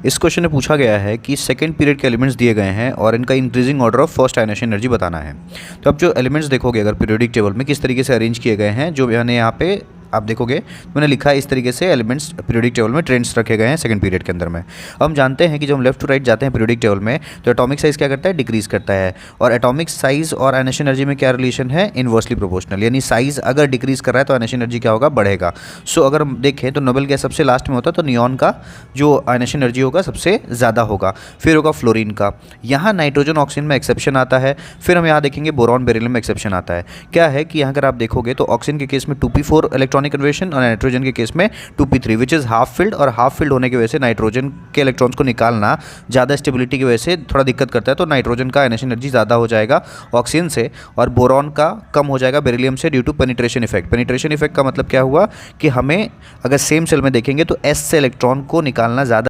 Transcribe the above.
इस क्वेश्चन में पूछा गया है कि सेकंड पीरियड के एलिमेंट्स दिए गए हैं और इनका increasing order of first ionisation energy बताना है। तो अब जो एलिमेंट्स देखोगे अगर पीरियोडिक टेबल में किस तरीके से अरेंज किए गए हैं, जो मैंने यहाँ पे आप देखोगे मैंने लिखा है इस तरीके से एलिमेंट्स पीरियोडिक टेबल में ट्रेंड्स रखे गए हैं सेकंड पीरियड के अंदर में। अब हम जानते हैं कि जब हम लेफ्ट टू राइट जाते हैं पीरियोडिक टेबल में तो एटॉमिक साइज क्या करता है, डिक्रीज करता है। और एटॉमिक साइज और आयनेशन एनर्जी में क्या रिलेशन है, इनवर्सली प्रोपोर्शनल, यानी साइज अगर डिक्रीज कर रहा है तो आयनेशन एनर्जी क्या होगा, बढ़ेगा। सो अगर हम देखें तो नोबेल गैस सबसे लास्ट में होता है, तो नियॉन का जो आयनेशन एनर्जी होगा सबसे ज़्यादा होगा, फिर होगा फ्लोरीन का। यहाँ नाइट्रोजन ऑक्सीजन में एक्सेप्शन आता है। फिर हम यहाँ देखेंगे बोरॉन बेरिलियम में एक्सेप्शन आता है। क्या है कि यहाँ अगर आप देखोगे तो ऑक्सीजन के केस में 2p4 इलेक्ट्रॉनिक कन्वर्शन और नाइट्रोजन के केस में 2p3, which is half filled. और हाफ फिल्ड होने की वजह से नाइट्रोजन के इलेक्ट्रॉन्स को निकालना ज़्यादा स्टेबिलिटी की वजह से थोड़ा दिक्कत करता है, तो नाइट्रोजन का आयनेशन एनर्जी ज़्यादा हो जाएगा ऑक्सीजन से, और बोरॉन का कम हो जाएगा बेरिलियम से due to penetration effect. Penetration effect का मतलब क्या हुआ कि हमें अगर सेम सेल में देखेंगे तो एस से इलेक्ट्रॉन को निकालना ज़्यादा